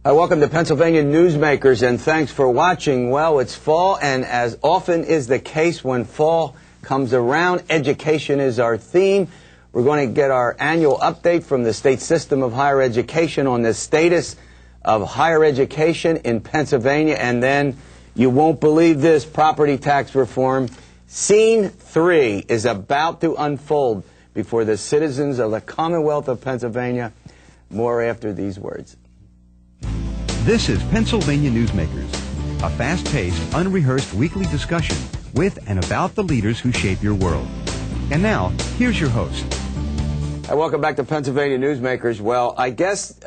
Welcome to Pennsylvania Newsmakers, and thanks for watching. Well, it's fall, and as often is the case when fall comes around, education is our theme. We're going to get our annual update from the state system of higher education on the status of higher education in Pennsylvania, and then you won't believe this, property tax reform. Scene 3 is about to unfold before the citizens of the Commonwealth of Pennsylvania. More after these words. This is Pennsylvania Newsmakers, a fast-paced, unrehearsed weekly discussion with and about the leaders who shape your world. And now, here's your host. Welcome back to Pennsylvania Newsmakers. Well, I guess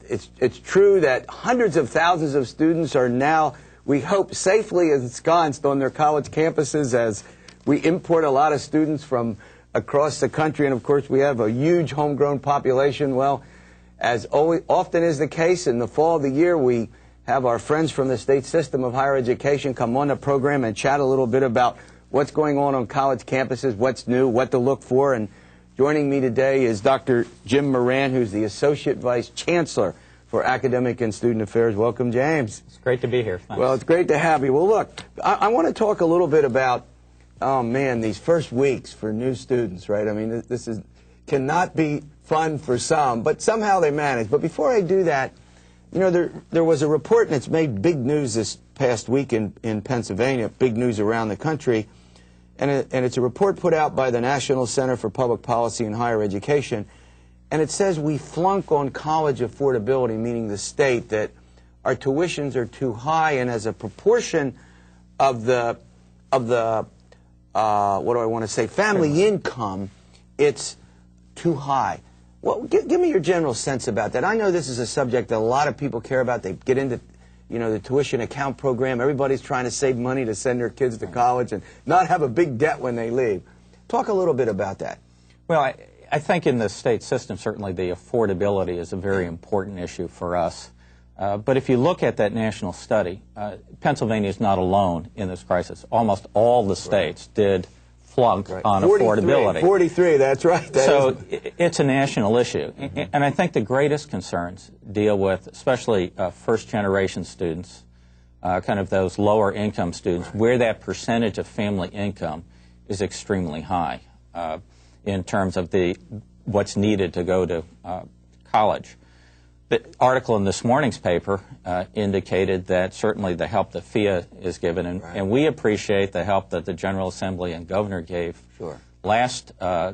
it's true that hundreds of thousands of students are now, we hope, safely ensconced on their college campuses as we import a lot of students from across the country. And, of course, we have a huge homegrown population. Well, as often is the case, in the fall of the year, we have our friends from the state system of higher education come on the program and chat a little bit about what's going on college campuses, what's new, what to look for. And joining me today is Dr. Jim Moran, who's the Associate Vice Chancellor for Academic and Student Affairs. Welcome, James. It's great to be here. Thanks. Well, it's great to have you. Well, look, I want to talk a little bit about, oh, man, these first weeks for new students, right? I mean, this cannot be fun for some, but somehow they manage. But before I do that, you know, there was a report, and it's made big news this past week in Pennsylvania, big news around the country, and it's a report put out by the National Center for Public Policy and Higher Education, and it says we flunk on college affordability, meaning the state, that our tuitions are too high, and as a proportion of the what do I want to say, family income, it's too high. Well, give me your general sense about that. I know this is a subject that a lot of people care about. They get into, you know, the tuition account program. Everybody's trying to save money to send their kids to college and not have a big debt when they leave. Talk a little bit about that. Well, I think in the state system, certainly the affordability is a very important issue for us. But if you look at that national study, Pennsylvania is not alone in this crisis. Almost all the states did flunk on affordability. 43, that's right. So it's a national issue. And I think the greatest concerns deal with especially first-generation students, kind of those lower-income students, where that percentage of family income is extremely high in terms of what's needed to go to college. The article in this morning's paper indicated that certainly the help that FIA is given, and we appreciate the help that the General Assembly and Governor gave last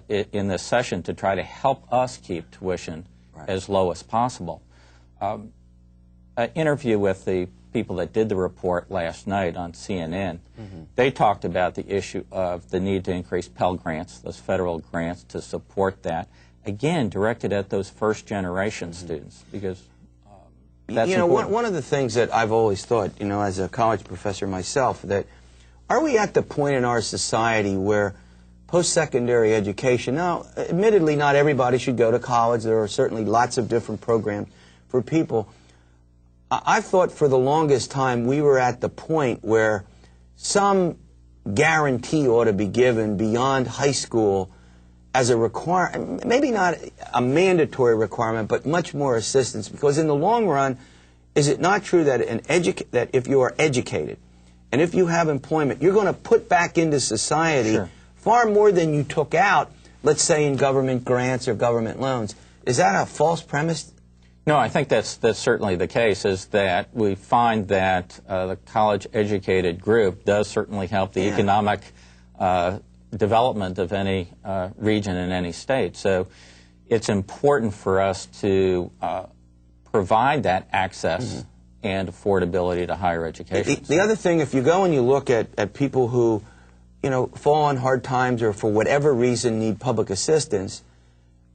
in this session to try to help us keep tuition as low as possible. An interview with the people that did the report last night on CNN, they talked about the issue of the need to increase Pell Grants, those federal grants, to support that. Again, directed at those first-generation students, because that's important. One of the things that I've always thought, you know, as a college professor myself, that are we at the point in our society where post-secondary education, now, admittedly, not everybody should go to college. There are certainly lots of different programs for people. I've thought for the longest time we were at the point where some guarantee ought to be given beyond high school as a requirement, maybe not a mandatory requirement, but much more assistance. Because in the long run, is it not true that that if you are educated and if you have employment, you're going to put back into society far more than you took out, let's say in government grants or government loans? Is that a false premise? No, I think that's certainly the case, is that we find that the college-educated group does certainly help the economic development of any region in any state. So it's important for us to provide that access and affordability to higher education. The other thing, if you go and you look at people who, you know, fall on hard times or for whatever reason need public assistance,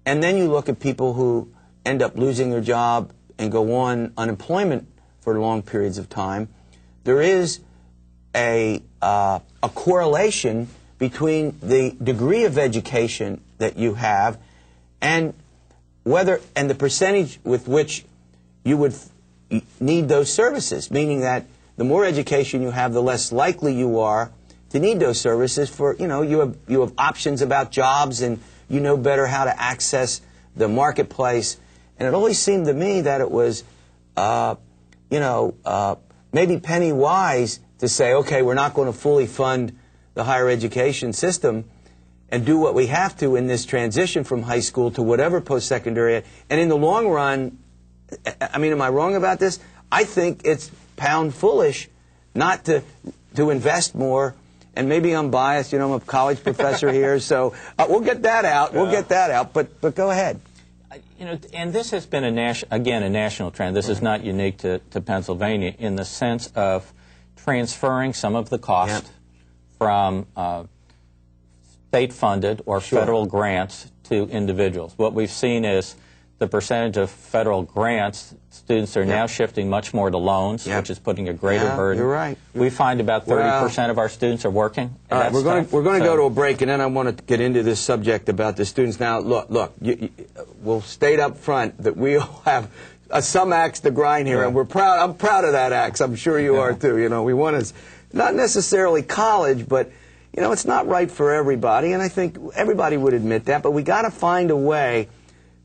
and then you look at people who end up losing their job and go on unemployment for long periods of time, there is a correlation between the degree of education that you have and the percentage with which you would need those services, meaning that the more education you have, the less likely you are to need those services. For, you know, you have options about jobs, and you know better how to access the marketplace. And it always seemed to me that it was you know, maybe penny wise to say, okay, we're not going to fully fund the higher education system and do what we have to in this transition from high school to whatever post-secondary. And in the long run, I mean, am I wrong about this? I think it's pound foolish not to invest more. And maybe I'm biased, you know, I'm a college professor here, so we'll get that out. We'll get that out. But go ahead. You know, and this has been a national trend. This is not unique to Pennsylvania in the sense of transferring some of the cost from state-funded or federal grants to individuals. What we've seen is the percentage of federal grants, students are now shifting much more to loans, which is putting a greater burden. You're right. We find about 30% of our students are working. All right, we're going to go to a break, and then I want to get into this subject about the students. Now, look, we'll state up front that we all have some axe to grind here, and we're proud. I'm proud of that axe. I'm sure you are too. You know, we want to, not necessarily college, but you know, it's not right for everybody, and I think everybody would admit that. But we got to find a way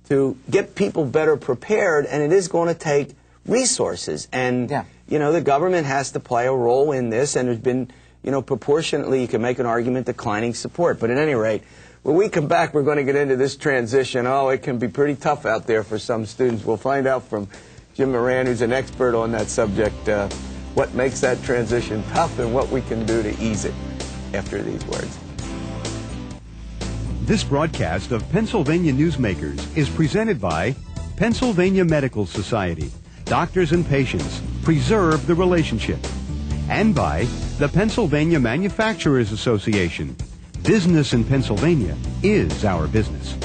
to get people better prepared, and it is going to take resources. And, you know, the government has to play a role in this, and there's been, you know, proportionately, you can make an argument, declining support. But at any rate, when we come back, we're going to get into this transition. Oh, it can be pretty tough out there for some students. We'll find out from Jim Moran, who's an expert on that subject, what makes that transition tough and what we can do to ease it after these words. This broadcast of Pennsylvania Newsmakers is presented by Pennsylvania Medical Society. Doctors and patients, preserve the relationship. And by the Pennsylvania Manufacturers Association. Business in Pennsylvania is our business.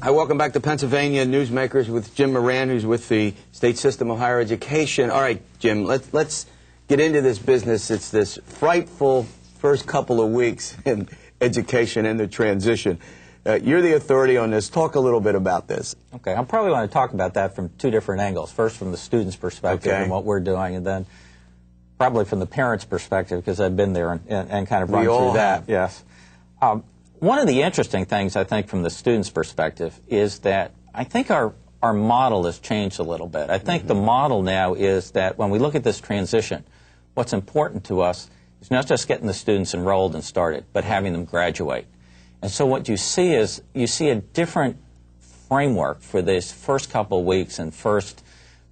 Hi, welcome back to Pennsylvania Newsmakers with Jim Moran, who's with the State System of Higher Education. All right, Jim, let's get into this business. It's this frightful first couple of weeks in education and the transition. You're the authority on this. Talk a little bit about this. Okay, I probably want to talk about that from two different angles. First, from the student's perspective and what we're doing, and then probably from the parent's perspective, because I've been there and kind of run through that. Yes. One of the interesting things, I think, from the student's perspective is that I think our model has changed a little bit. I think the model now is that when we look at this transition, what's important to us is not just getting the students enrolled and started, but having them graduate. And so what you see is you see a different framework for this first couple of weeks and first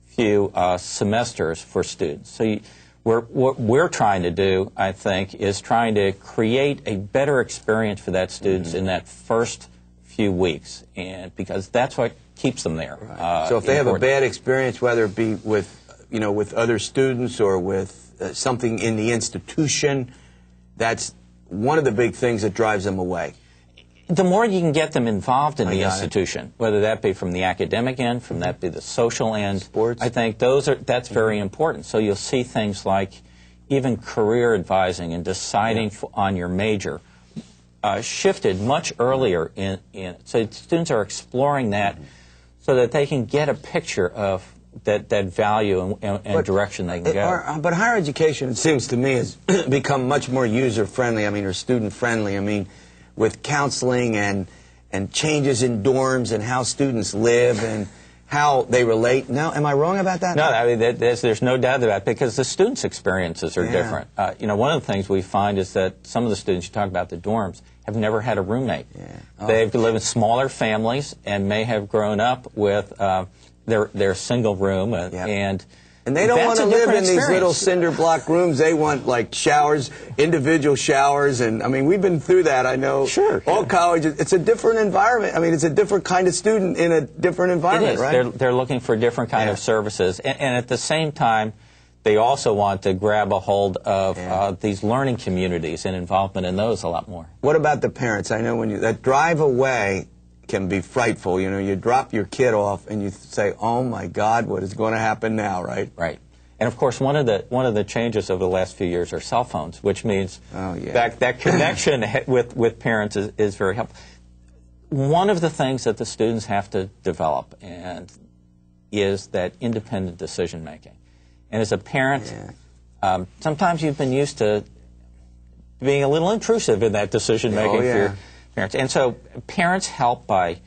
few semesters for students. So what we're trying to do, I think, is trying to create a better experience for that students in that first few weeks, and because that's what keeps them there. Right. So if they have a bad experience, whether it be with, you know, with other students or with something in the institution, that's one of the big things that drives them away. The more you can get them involved in the institution, whether that be from the academic end, from that be the social end, sports, I think that's very important. So you'll see things like even career advising and deciding on your major shifted much earlier in it. So students are exploring that so that they can get a picture of that value and direction they can go. But higher education, it seems to me, has become much more user-friendly, I mean, or student-friendly. I mean, with counseling and changes in dorms and how students live and how they relate. Now, am I wrong about that? No, I mean, there's no doubt about it, because the students' experiences are different. You know, one of the things we find is that some of the students, you talk about the dorms, have never had a roommate. They've lived in smaller families and may have grown up with their single room, and they don't want to live in these little cinder block rooms. They want, like, showers, individual showers, and I mean, we've been through that. I know. All colleges, it's a different environment. I mean, it's a different kind of student in a different environment, right? They're looking for different kind of services, and at the same time, they also want to grab a hold of these learning communities and involvement in those a lot more. What about the parents? I know when that drive away can be frightful. You know, you drop your kid off and you say, "Oh my God, what is going to happen now?" Right? Right. And of course, one of the changes over the last few years are cell phones, which means that connection with parents is very helpful. One of the things that the students have to develop is that independent decision making. And as a parent, sometimes you've been used to being a little intrusive in that decision making for your parents. And so parents help by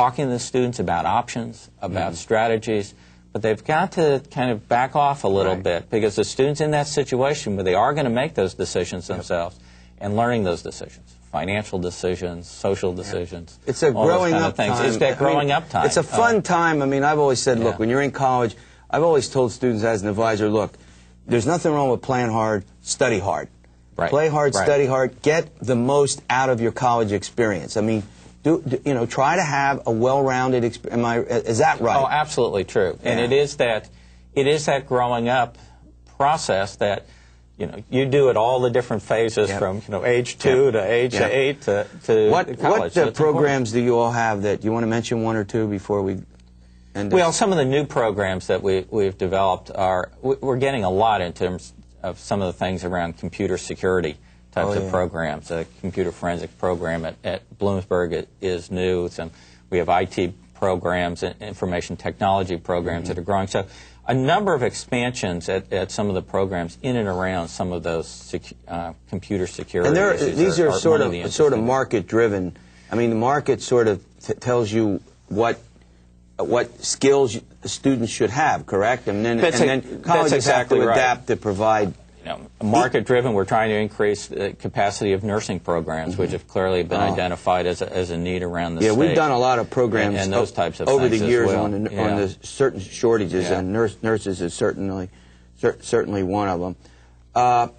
talking to the students about options, about strategies, but they've got to kind of back off a little bit, because the students in that situation where they are going to make those decisions themselves and learning those decisions, financial decisions, social decisions. It's a growing up time. It's that growing up time. It's a fun time. I mean, I've always said, look, when you're in college, I've always told students as an advisor, look, there's nothing wrong with playing hard, study hard. Play hard, study hard, get the most out of your college experience. I mean, try to have a well-rounded experience. Is that right? Oh, absolutely true. And it is that growing up process that, you do at all the different phases from, age 2 to age 8 to college. What programs do you all have that you want to mention one or two before we end? Well, some of the new programs that we've developed we're getting a lot in terms of some of the things around computer security types of programs. A computer forensic program at Bloomsburg is new. We have IT programs and information technology programs that are growing. So a number of expansions at some of the programs in and around some of those computer security issues. And these are sort of market driven. I mean, the market sort of tells you what skills students should have, correct? And then colleges have to adapt to provide. Market-driven, we're trying to increase the capacity of nursing programs, which have clearly been identified as a need around the state. Yeah, we've done a lot of programs and those types of over things the years on the certain shortages, and nurses is certainly one of them. Well,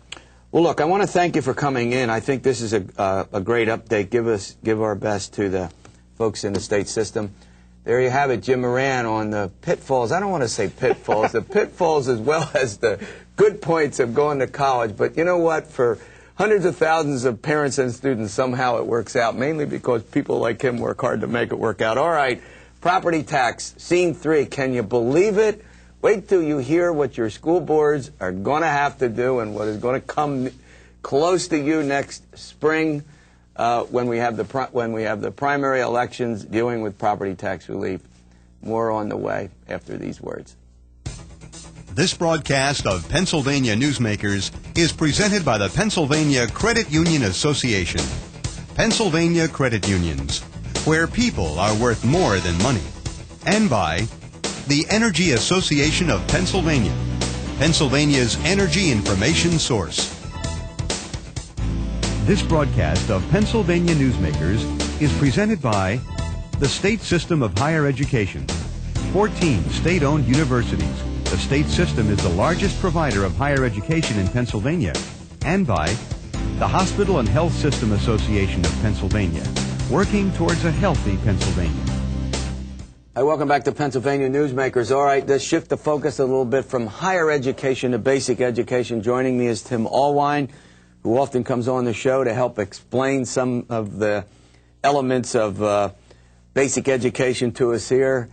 look, I want to thank you for coming in. I think this is a great update. Give our best to the folks in the state system. There you have it, Jim Moran on the pitfalls. I don't want to say pitfalls, the pitfalls as well as the good points of going to college. But you know what? For hundreds of thousands of parents and students, somehow it works out, mainly because people like him work hard to make it work out. All right, property tax, scene 3. Can you believe it? Wait till you hear what your school boards are going to have to do and what is going to come close to you next spring. When we have the primary elections dealing with property tax relief. More on the way after these words. This broadcast of Pennsylvania Newsmakers is presented by the Pennsylvania Credit Union Association. Pennsylvania Credit Unions, where people are worth more than money. And by the Energy Association of Pennsylvania, Pennsylvania's energy information source. This broadcast of Pennsylvania Newsmakers is presented by the State System of Higher Education, 14 state-owned universities. The state system is the largest provider of higher education in Pennsylvania, and by the Hospital and Health System Association of Pennsylvania, working towards a healthy Pennsylvania. Hi, welcome back to Pennsylvania Newsmakers. All right, let's shift the focus a little bit from higher education to basic education. Joining me is Tim Allwein, who often comes on the show to help explain some of the elements of basic education to us here.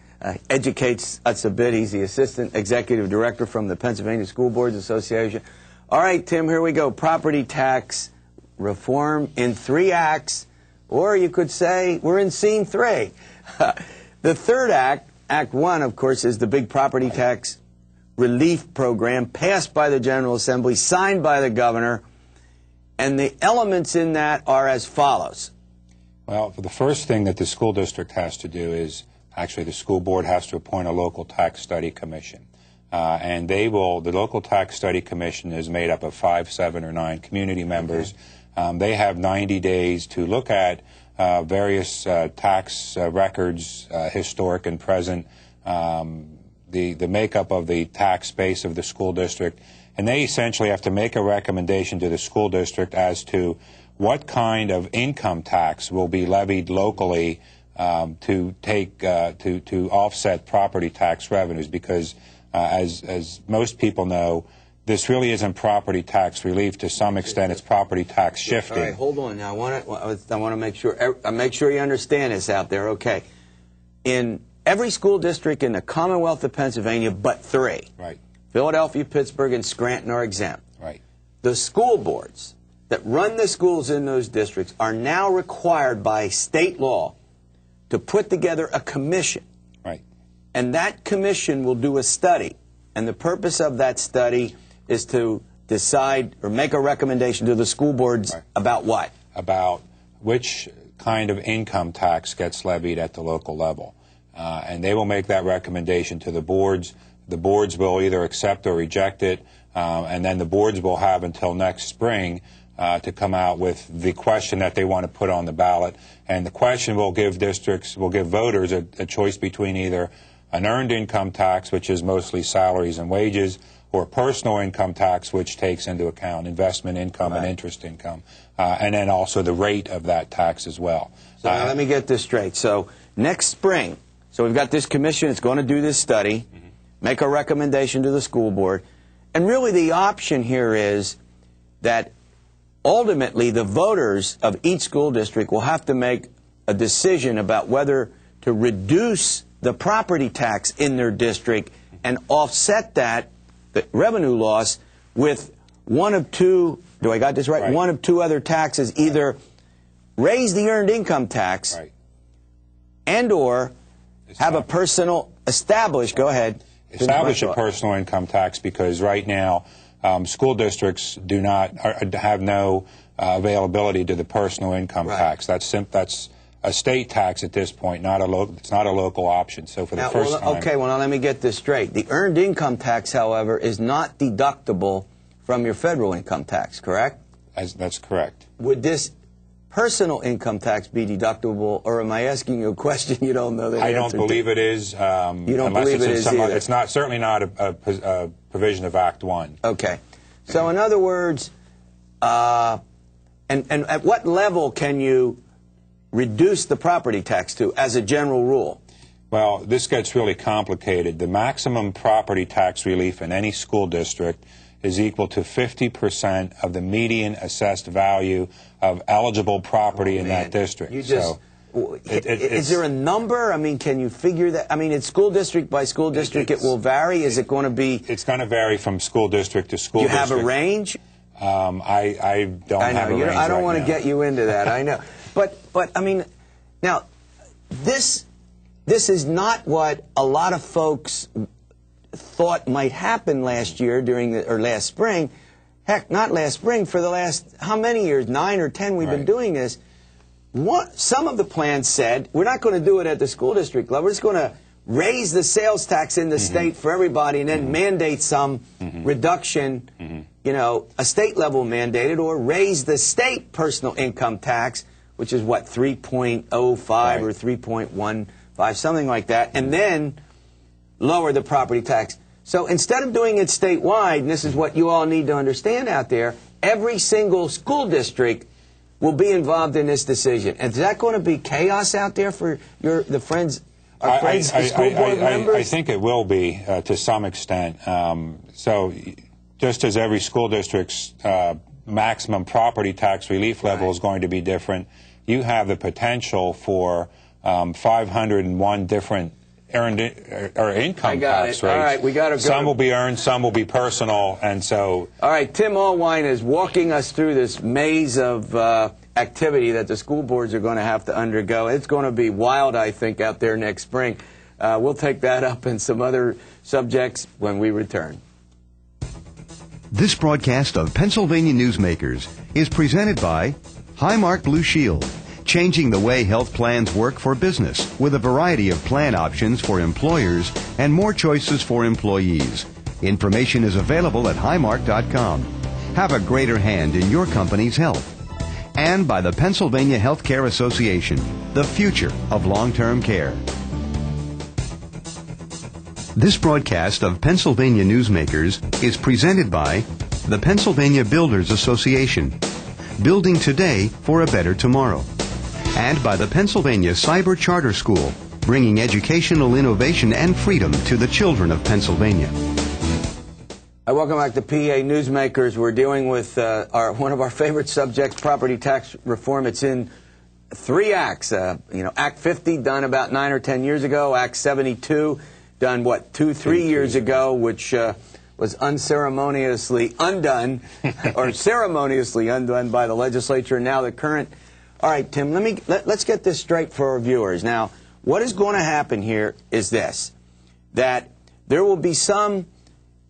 Educates us a bit. He's the Assistant Executive Director from the Pennsylvania School Boards Association. All right, Tim, here we go. Property tax reform in 3 acts, or you could say we're in scene 3. The third act, Act 1, of course, is the big property tax relief program passed by the General Assembly, signed by the governor. And the elements in that are as follows. Well, the first thing that the school district has to do is actually the school board has to appoint a local tax study commission. And the local tax study commission is made up of 5, 7, or 9 community members. They have 90 days to look at various tax records, historic and present, the makeup of the tax base of the school district. And they essentially have to make a recommendation to the school district as to what kind of income tax will be levied locally to offset property tax revenues. Because as most people know, this really isn't property tax relief. To some extent, it's property tax shifting. All right, hold on now. I want to make sure you understand this out there. Okay, in every school district in the Commonwealth of Pennsylvania, but 3. Right. Philadelphia, Pittsburgh, and Scranton are exempt. Right. The school boards that run the schools in those districts are now required by state law to put together a commission. Right. And that commission will do a study. And the purpose of that study is to decide or make a recommendation to the school boards about what? About which kind of income tax gets levied at the local level. And they will make that recommendation to the boards. The boards will either accept or reject it, and then the boards will have until next spring to come out with the question that they want to put on the ballot. And the question will give voters a choice between either an earned income tax, which is mostly salaries and wages, or personal income tax, which takes into account investment income and interest income, and then also the rate of that tax as well. So now let me get this straight. So next spring, so we've got this commission, it's going to do this study, make a recommendation to the school board, and really the option here is that ultimately the voters of each school district will have to make a decision about whether to reduce the property tax in their district and offset that, the revenue loss, with one of two, do I got this right? One of two other taxes, either raise the earned income tax and or have a personal, establish a personal income tax, because right now school districts do not have no availability to the personal income tax. That's a state tax at this point, it's not a local option. So for the first time. Okay, well now let me get this straight. The earned income tax, however, is not deductible from your federal income tax, correct? That's correct. Would this personal income tax be deductible, or am I asking you a question you don't know the answer to? I don't believe it is. You don't believe it is either? It's certainly not a provision of Act 1. Okay. So in other words, and at what level can you reduce the property tax to as a general rule? Well, this gets really complicated. The maximum property tax relief in any school district is equal to 50% of the median assessed value of eligible property in that district. Is there a number? I mean, can you figure that? I mean, it's school district by school district. It will vary. Is it going to be? It's going to vary from school district to school district. Do you have a range? I don't have a range. I don't want to get you into that. I know. But I mean, now, this is not what a lot of folks thought might happen last year or last spring. Heck, not last spring, for the last, how many years, 9 or 10 we've been doing this. Some of the plans said, we're not going to do it at the school district level. We're just going to raise the sales tax in the state for everybody and then mandate some reduction, you know, a state level mandated, or raise the state personal income tax, which is what, 3.05 or 3.15, something like that, and then lower the property tax. So instead of doing it statewide, and this is what you all need to understand out there, every single school district will be involved in this decision. And is that going to be chaos out there for the friends, the school board members? I think it will be to some extent. So just as every school district's maximum property tax relief level is going to be different, you have the potential for 501 different earned or income tax rates. All right, we got to go. Some will be earned, some will be personal, and so. All right, Tim Allwein is walking us through this maze of activity that the school boards are going to have to undergo. It's going to be wild, I think, out there next spring. We'll take that up and some other subjects when we return. This broadcast of Pennsylvania Newsmakers is presented by Highmark Blue Shield, changing the way health plans work for business with a variety of plan options for employers and more choices for employees. Information is available at highmark.com. Have a greater hand in your company's health. And by the Pennsylvania Healthcare Association, the future of long-term care. This broadcast of Pennsylvania Newsmakers is presented by the Pennsylvania Builders Association, building today for a better tomorrow. And by the Pennsylvania Cyber Charter School, bringing educational innovation and freedom to the children of Pennsylvania. Welcome back to PA Newsmakers. We're dealing with one of our favorite subjects, property tax reform. It's in 3 acts. Act 50, done about 9 or 10 years ago. Act 72, done, 2-3 years ago, which was unceremoniously undone, or ceremoniously undone by the legislature. And now the current. All right, Tim, let's get this straight for our viewers. Now, what is going to happen here is this, that there will be some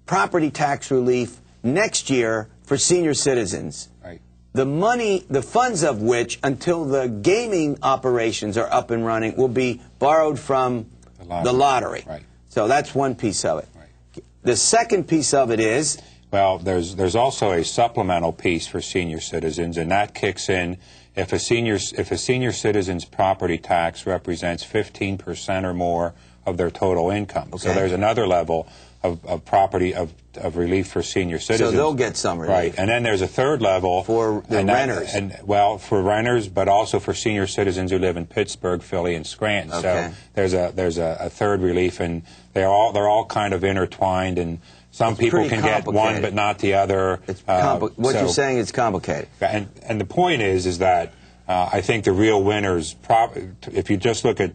property tax relief next year for senior citizens. Right. the money, the funds of which, until the gaming operations are up and running, will be borrowed from the lottery. Right. So that's one piece of it. Right. The second piece of it is... Well, there's also a supplemental piece for senior citizens, and that kicks in if a senior citizen's property tax represents 15% or more of their total income. Okay. So there's another level of property of relief for senior citizens. So they'll get some relief. Right. And then there's a third level for the renters. Well, for renters, but also for senior citizens who live in Pittsburgh, Philly, and Scranton. Okay. So there's a third relief, and they're all kind of intertwined, and some people can get one but not the other. It's what you're saying is complicated. And the point is that I think the real winners, if you just look at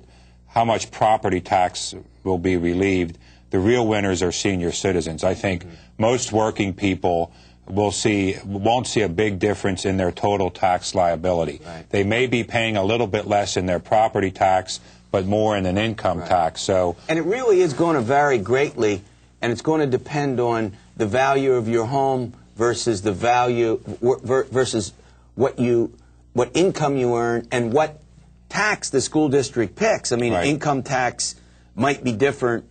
how much property tax will be relieved, the real winners are senior citizens. I think most working people won't see a big difference in their total tax liability. Right. They may be paying a little bit less in their property tax, but more in an income tax. So, and it really is going to vary greatly, and it's going to depend on the value of your home versus the value versus what income you earn and what tax the school district picks. I mean, income tax might be different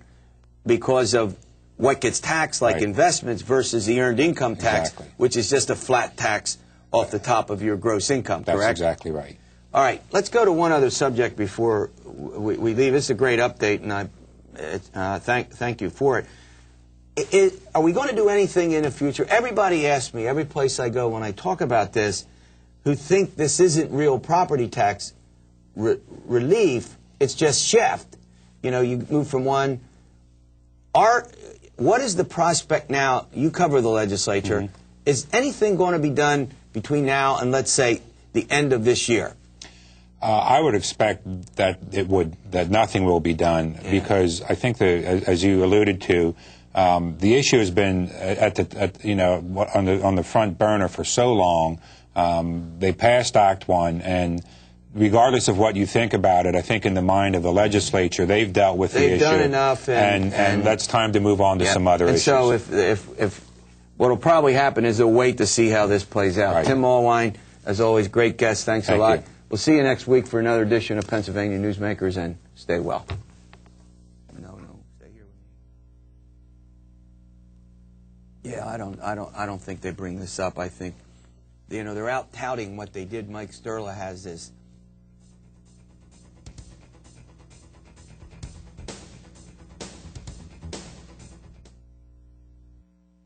because of what gets taxed, like investments, versus the earned income tax, which is just a flat tax off the top of your gross income, correct? That's exactly right. All right, let's go to one other subject before we leave. This is a great update, and I thank you for it. Are we going to do anything in the future? Everybody asks me, every place I go when I talk about this, who think this isn't real property tax relief, it's just shift. You know, you move from one... What is the prospect now? You cover the legislature. Is anything going to be done between now and, let's say, the end of this year? I would expect that nothing will be done because I think as you alluded to, the issue has been on the front burner for so long. They passed Act 1, and regardless of what you think about it, I think in the mind of the legislature, they've dealt with the issue. They've done enough, and that's time to move on to some other issues. So if what will probably happen is they'll wait to see how this plays out. Right. Tim Allwein, as always, great guest. Thanks a lot. You. We'll see you next week for another edition of Pennsylvania Newsmakers, and stay well. No, stay here with me. Yeah, I don't think they bring this up. I think, they're out touting what they did. Mike Sterla has this